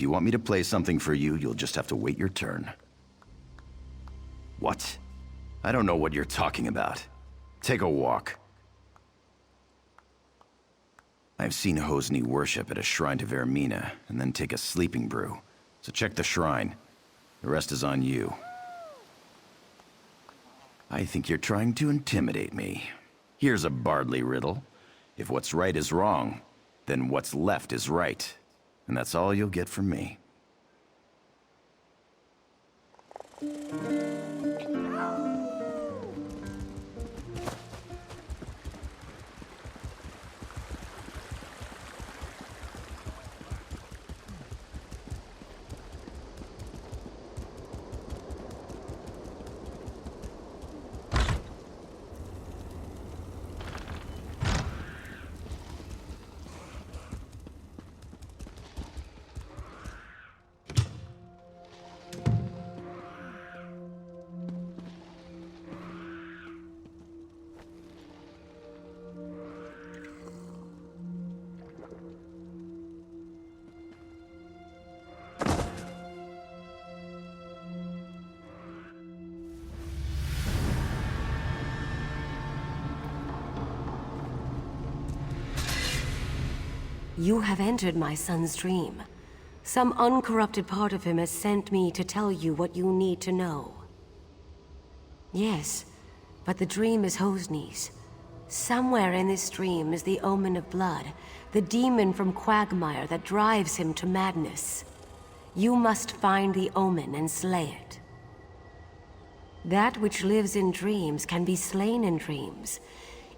you want me to play something for you, you'll just have to wait your turn. What? I don't know what you're talking about. Take a walk. I've seen Hosni worship at a shrine to Vermina, and then take a sleeping brew. So check the shrine. The rest is on you. I think you're trying to intimidate me. Here's a Bardley riddle. If what's right is wrong, then what's left is right. And that's all you'll get from me. You have entered my son's dream. Some uncorrupted part of him has sent me to tell you what you need to know. Yes, but the dream is Hosni's. Somewhere in this dream is the omen of blood, the demon from Quagmire that drives him to madness. You must find the omen and slay it. That which lives in dreams can be slain in dreams.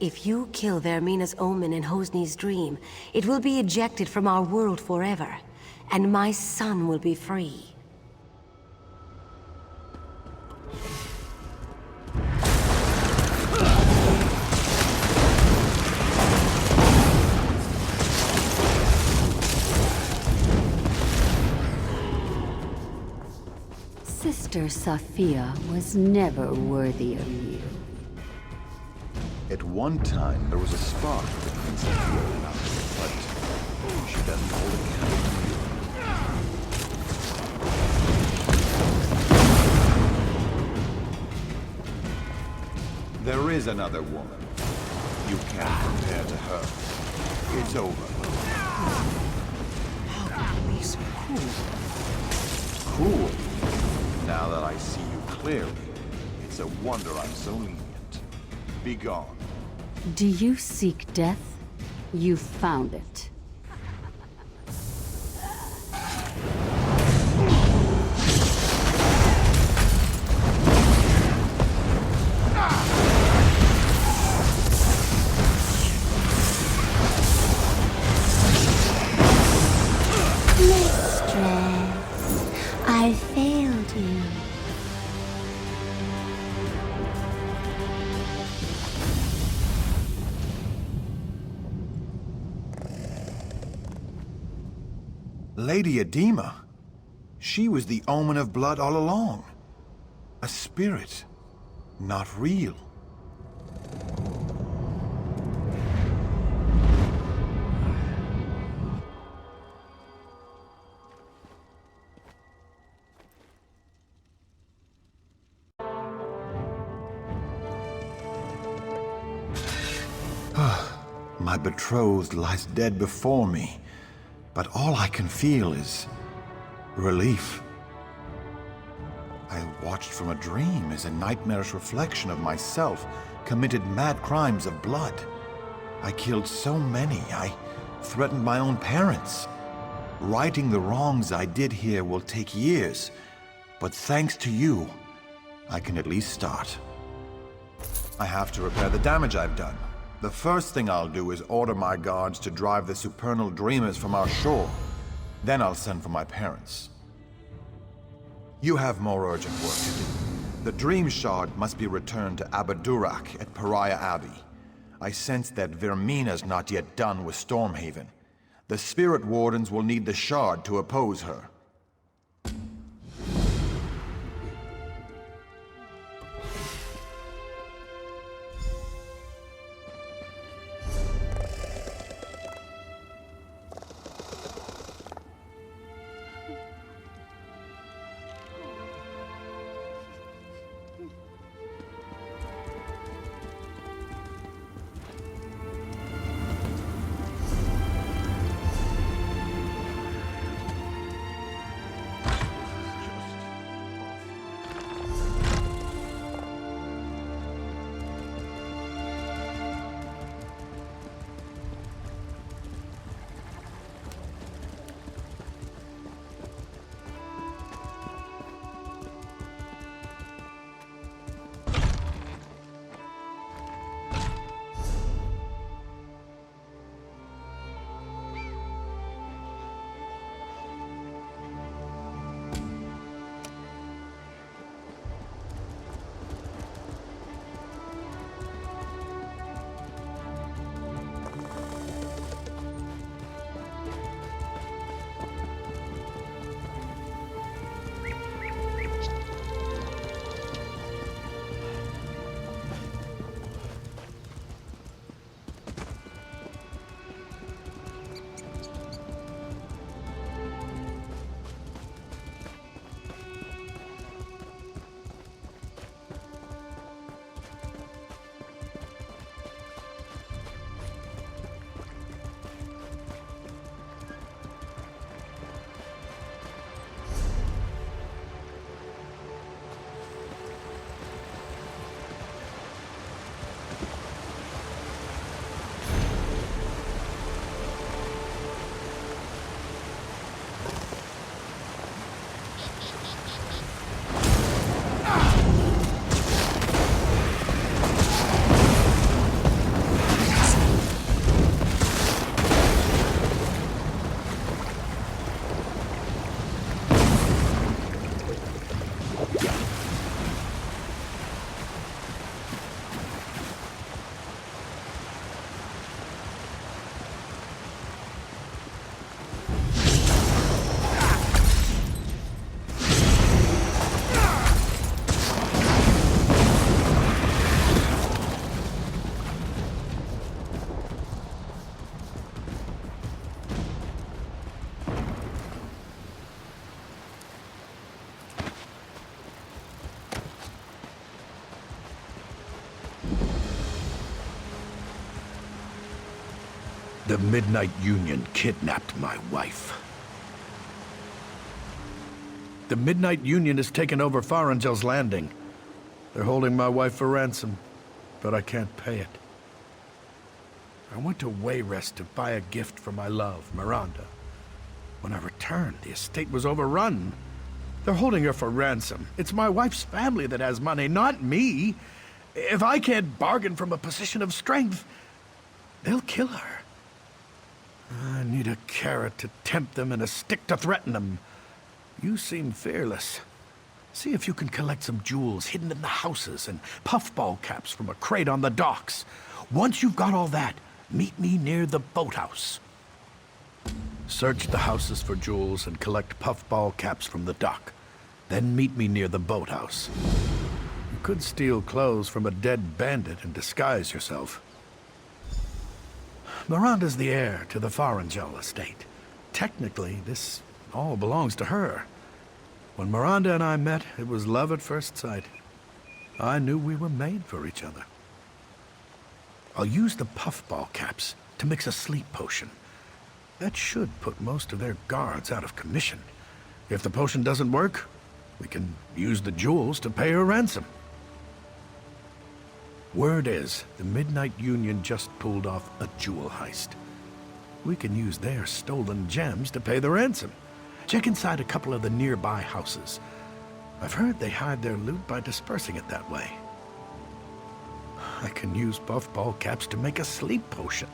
If you kill Vermina's omen in Hosni's dream, it will be ejected from our world forever, and my son will be free. Sister Sophia was never worthy of you. At one time, there was a spark between Sophia and us, but she doesn't hold a candle to you. There is another woman. You can't compare to her. It's over. How can you be so cruel? Cool. Now that I see you clearly, it's a wonder I'm so lenient. Be gone. Do you seek death? You found it. Mistress, I failed you. Lady Edema. She was the omen of blood all along. A spirit, not real. My betrothed lies dead before me. But all I can feel is relief. I watched from a dream as a nightmarish reflection of myself committed mad crimes of blood. I killed so many, I threatened my own parents. Righting the wrongs I did here will take years, but thanks to you, I can at least start. I have to repair the damage I've done. The first thing I'll do is order my guards to drive the supernal dreamers from our shore. Then I'll send for my parents. You have more urgent work to do. The Dream Shard must be returned to Abadurak at Pariah Abbey. I sense that Vermina's not yet done with Stormhaven. The Spirit Wardens will need the Shard to oppose her. The Midnight Union kidnapped my wife. The Midnight Union has taken over Farangel's Landing. They're holding my wife for ransom, but I can't pay it. I went to Wayrest to buy a gift for my love, Miranda. When I returned, the estate was overrun. They're holding her for ransom. It's my wife's family that has money, not me. If I can't bargain from a position of strength, they'll kill her. I need a carrot to tempt them and a stick to threaten them. You seem fearless. See if you can collect some jewels hidden in the houses and puffball caps from a crate on the docks. Once you've got all that, meet me near the boathouse. Search the houses for jewels and collect puffball caps from the dock. Then meet me near the boathouse. You could steal clothes from a dead bandit and disguise yourself. Miranda's the heir to the Farangel estate. Technically, this all belongs to her. When Miranda and I met, it was love at first sight. I knew we were made for each other. I'll use the puffball caps to mix a sleep potion. That should put most of their guards out of commission. If the potion doesn't work, we can use the jewels to pay her ransom. Word is, the Midnight Union just pulled off a jewel heist. We can use their stolen gems to pay the ransom. Check inside a couple of the nearby houses. I've heard they hide their loot by dispersing it that way. I can use puffball caps to make a sleep potion.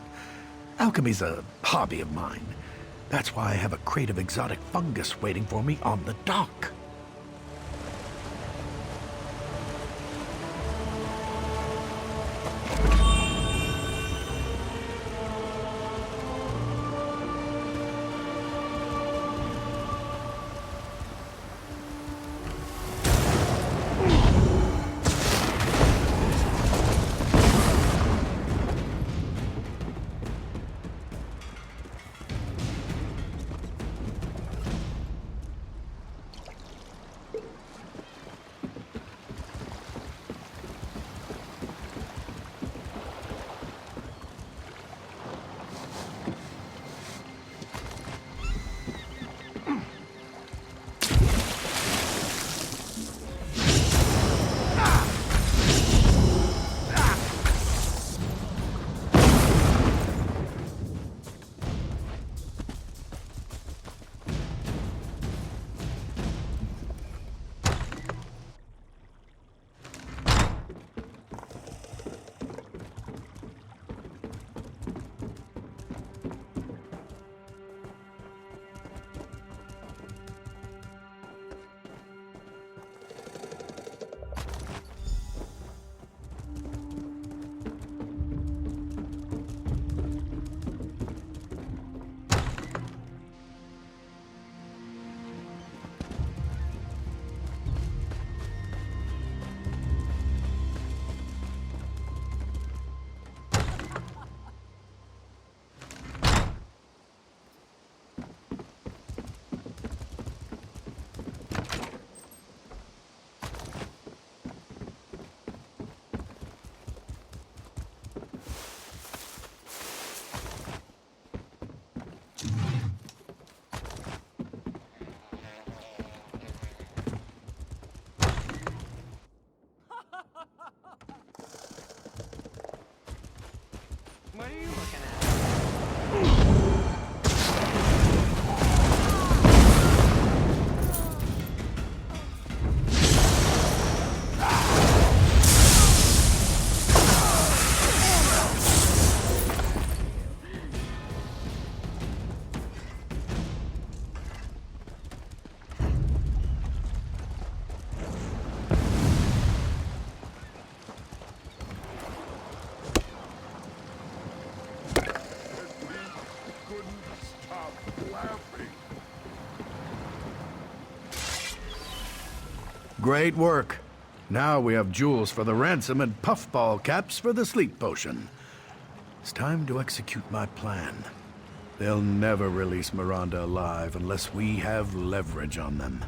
Alchemy's a hobby of mine. That's why I have a crate of exotic fungus waiting for me on the dock. What are you looking at? Great work. Now we have jewels for the ransom and puffball caps for the sleep potion. It's time to execute my plan. They'll never release Miranda alive unless we have leverage on them.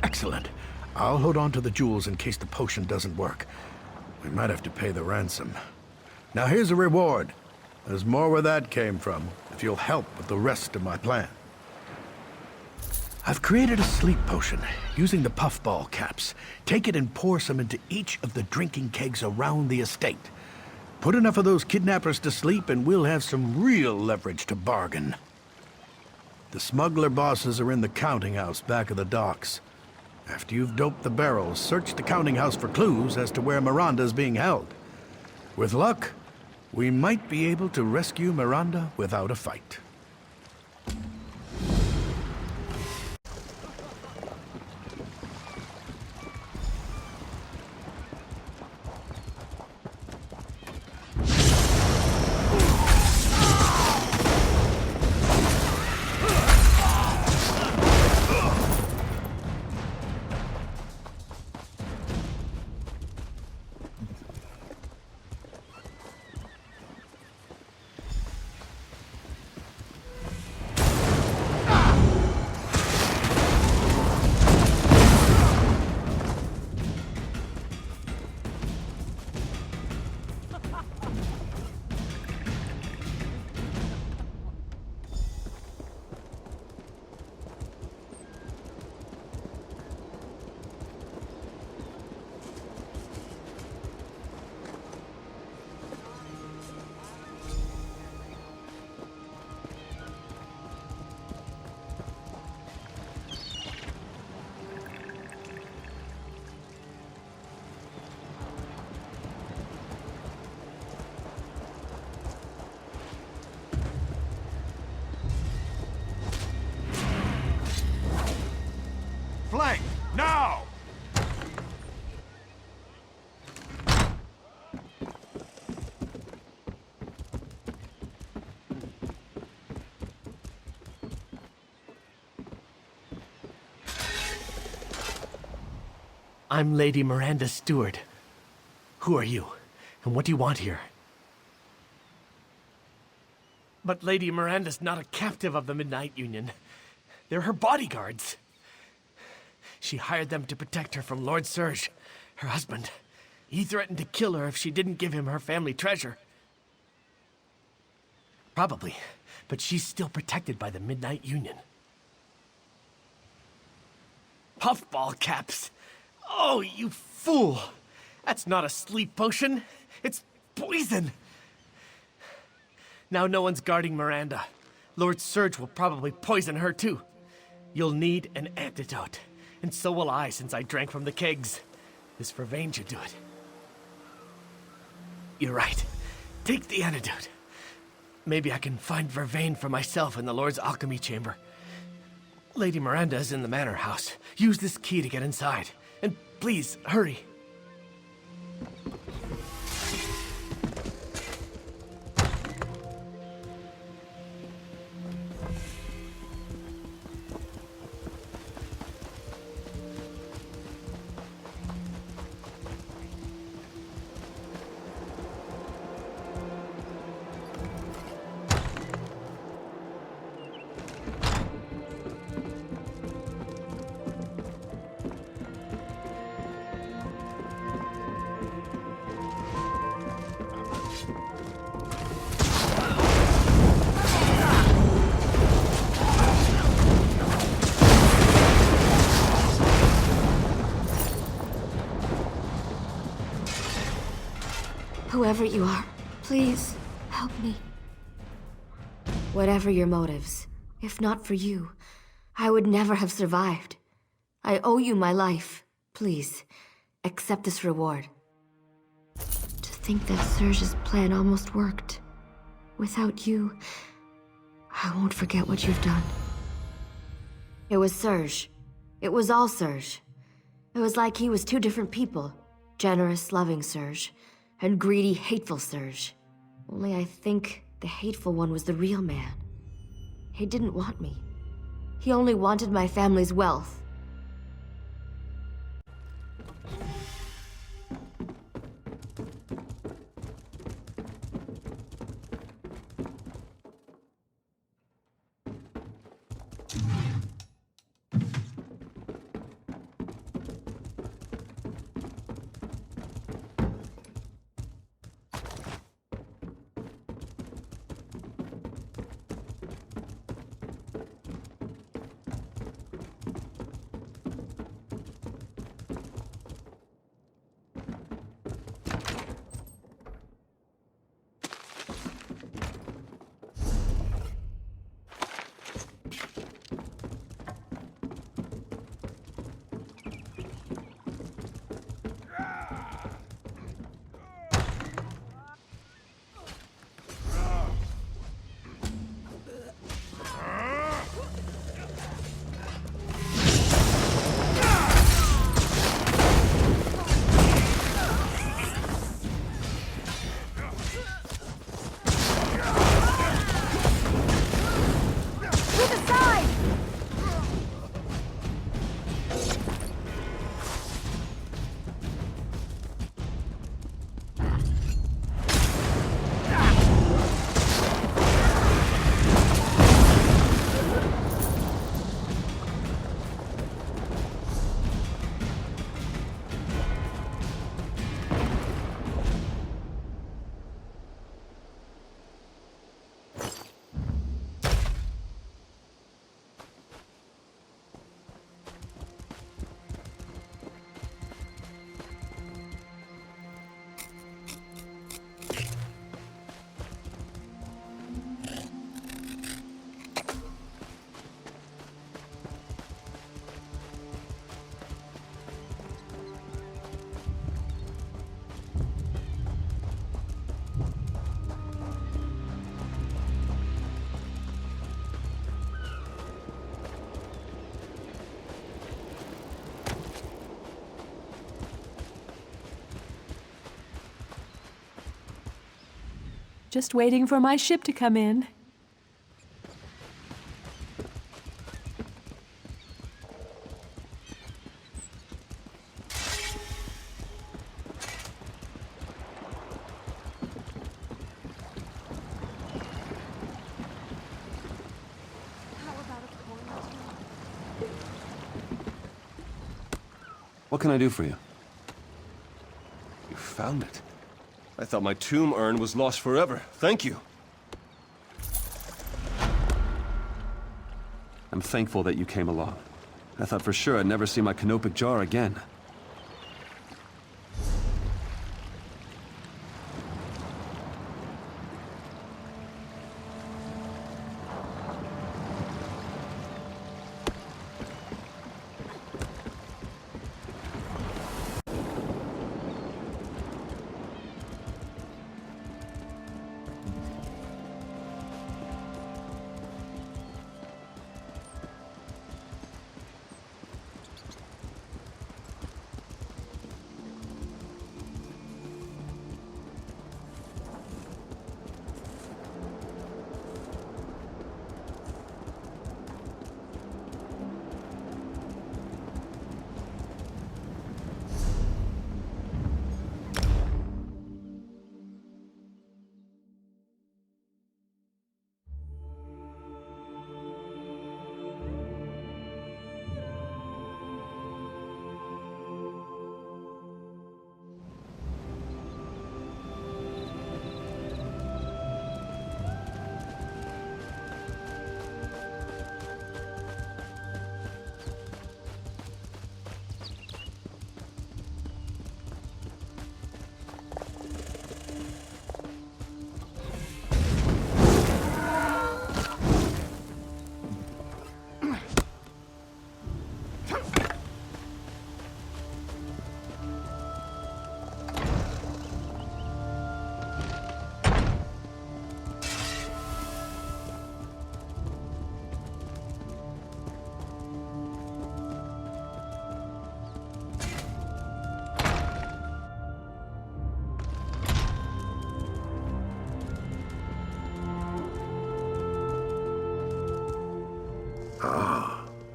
Excellent. I'll hold on to the jewels in case the potion doesn't work. We might have to pay the ransom. Now here's a reward. There's more where that came from, if you'll help with the rest of my plan. I've created a sleep potion using the puffball caps. Take it and pour some into each of the drinking kegs around the estate. Put enough of those kidnappers to sleep and we'll have some real leverage to bargain. The smuggler bosses are in the counting house back of the docks. After you've doped the barrels, search the counting house for clues as to where Miranda's being held. With luck, we might be able to rescue Miranda without a fight. Flank! Now! I'm Lady Miranda Stewart. Who are you? And what do you want here? But Lady Miranda's not a captive of the Midnight Union. They're her bodyguards. She hired them to protect her from Lord Serge, her husband. He threatened to kill her if she didn't give him her family treasure. Probably, but she's still protected by the Midnight Union. Puffball caps! Oh, you fool! That's not a sleep potion. It's poison. Now no one's guarding Miranda. Lord Serge will probably poison her too. You'll need an antidote. And so will I, since I drank from the kegs. This Vervain should do it. You're right. Take the antidote. Maybe I can find Vervain for myself in the Lord's alchemy chamber. Lady Miranda is in the manor house. Use this key to get inside. And please, hurry. Whoever you are, please help me. Whatever your motives, if not for you, I would never have survived. I owe you my life. Please, accept this reward. To think that Serge's plan almost worked. Without you, I won't forget what you've done. It was Serge. It was all Serge. It was like he was two different people. Generous, loving Serge, and greedy, hateful Serge. Only I think the hateful one was the real man. He didn't want me. He only wanted my family's wealth. Just waiting for my ship to come in. What can I do for you? You found it. I thought my tomb urn was lost forever. Thank you. I'm thankful that you came along. I thought for sure I'd never see my canopic jar again.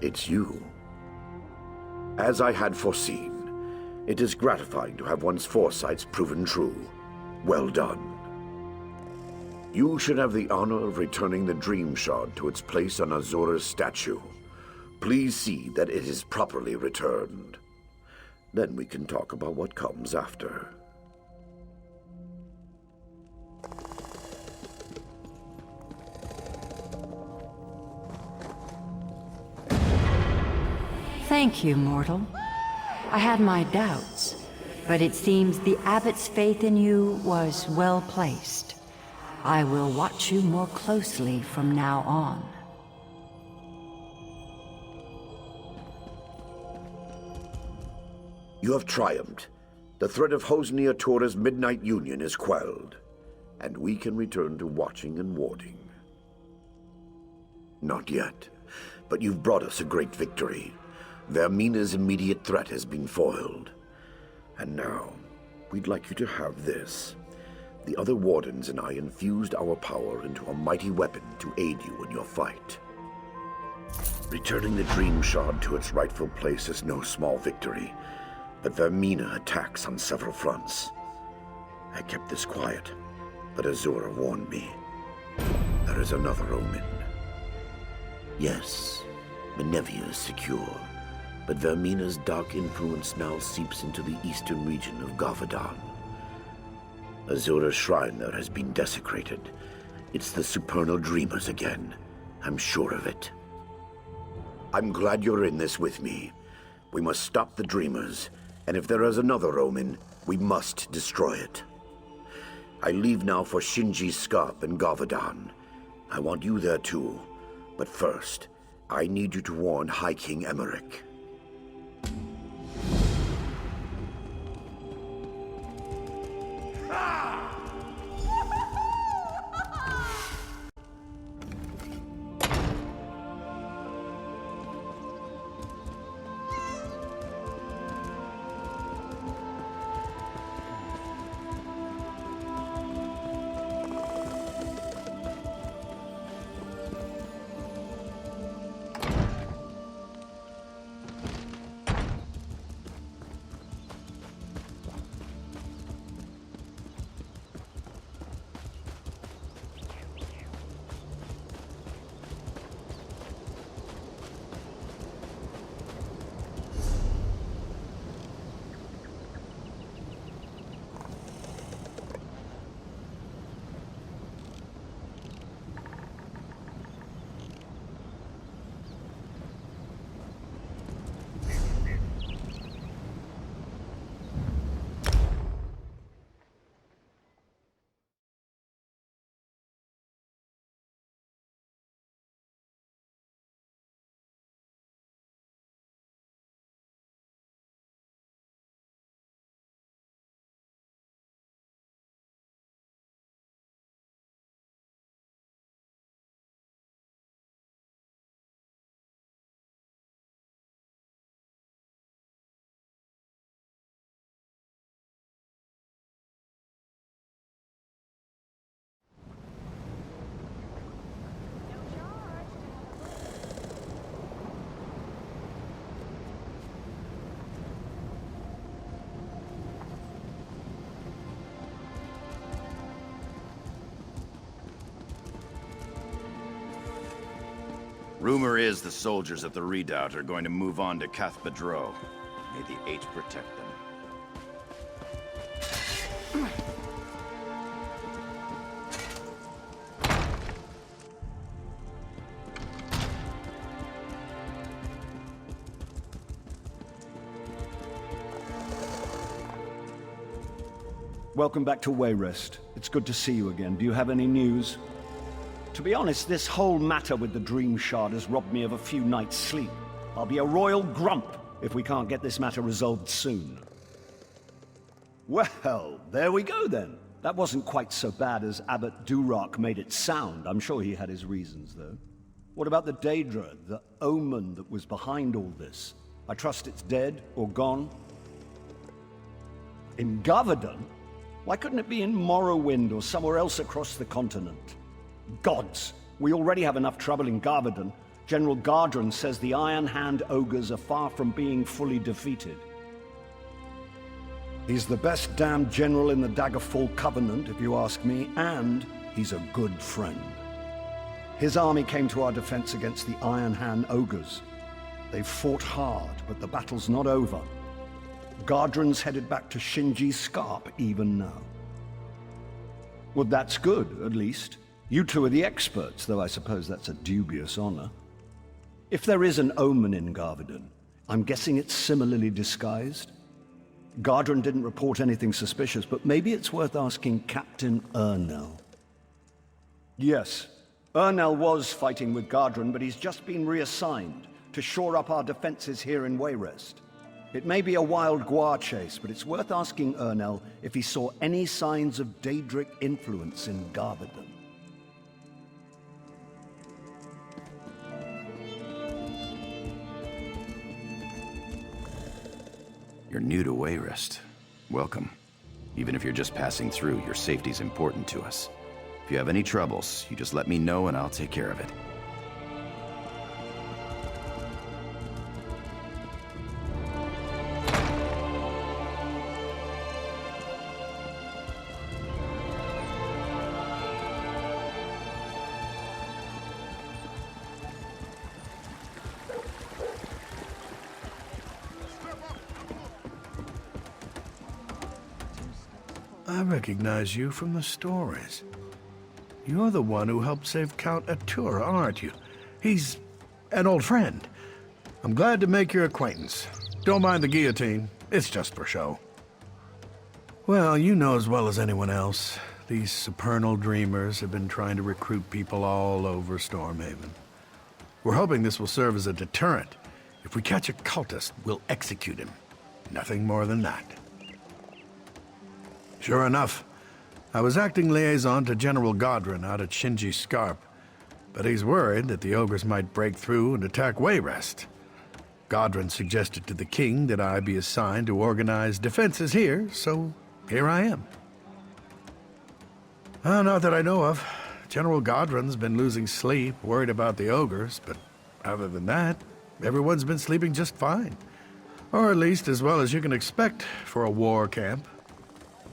It's you. As I had foreseen, it is gratifying to have one's foresights proven true. Well done. You should have the honor of returning the Dream Shard to its place on Azura's statue. Please see that it is properly returned. Then we can talk about what comes after. Thank you, mortal. I had my doubts, but it seems the abbot's faith in you was well placed. I will watch you more closely from now on. You have triumphed. The threat of Hosnia Tora's Midnight Union is quelled, and we can return to watching and warding. Not yet, but you've brought us a great victory. Vermina's immediate threat has been foiled. And now, we'd like you to have this. The other wardens and I infused our power into a mighty weapon to aid you in your fight. Returning the Dream Shard to its rightful place is no small victory, but Vermina attacks on several fronts. I kept this quiet, but Azura warned me. There is another omen. Yes, Menevia is secure. But Vermina's dark influence now seeps into the eastern region of Gavadan. Azura's shrine there has been desecrated. It's the supernal dreamers again. I'm sure of it. I'm glad you're in this with me. We must stop the dreamers, and if there is another omen, we must destroy it. I leave now for Shinji's Scarp in Gavadan. I want you there too. But first, I need you to warn High King Emmerich. Rumor is the soldiers at the redoubt are going to move on to Cathbadro. May the Eight protect them. Welcome back to Wayrest. It's good to see you again. Do you have any news? To be honest, this whole matter with the Dream Shard has robbed me of a few nights' sleep. I'll be a royal grump if we can't get this matter resolved soon. Well, there we go then. That wasn't quite so bad as Abbot Durak made it sound. I'm sure he had his reasons, though. What about the Daedra, the omen that was behind all this? I trust it's dead or gone? In Gavardon? Why couldn't it be in Morrowind or somewhere else across the continent? Gods! We already have enough trouble in Gavardon. General Gardren says the Iron Hand ogres are far from being fully defeated. He's the best damned general in the Daggerfall Covenant, if you ask me, and he's a good friend. His army came to our defense against the Iron Hand ogres. They've fought hard, but the battle's not over. Gardren's headed back to Shinji Scarp even now. Well, that's good, at least. You two are the experts, though I suppose that's a dubious honor. If there is an omen in Gavardon, I'm guessing it's similarly disguised. Gardren didn't report anything suspicious, but maybe it's worth asking Captain Ernell. Yes, Ernell was fighting with Gardren, but he's just been reassigned to shore up our defenses here in Wayrest. It may be a wild guar chase, but it's worth asking Ernell if he saw any signs of Daedric influence in Gavardon. You're new to Wayrest. Welcome. Even if you're just passing through, your safety's important to us. If you have any troubles, you just let me know and I'll take care of it. I recognize you from the stories. You're the one who helped save Count Atura, aren't you? He's an old friend. I'm glad to make your acquaintance. Don't mind the guillotine. It's just for show. Well, you know as well as anyone else, these supernal dreamers have been trying to recruit people all over Stormhaven. We're hoping this will serve as a deterrent. If we catch a cultist, we'll execute him. Nothing more than that. Sure enough, I was acting liaison to General Gardren out at Shinji Scarp, but he's worried that the ogres might break through and attack Wayrest. Gardren suggested to the king that I be assigned to organize defenses here, so here I am. Not that I know of. General Gardren's been losing sleep, worried about the ogres, but other than that, everyone's been sleeping just fine. Or at least as well as you can expect for a war camp.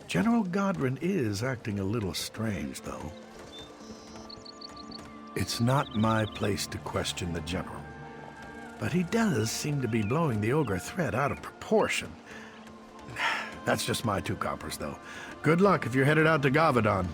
General Gardren is acting a little strange, though. It's not my place to question the general, but he does seem to be blowing the ogre threat out of proportion. That's just my 2 coppers, though. Good luck if you're headed out to Gavardon.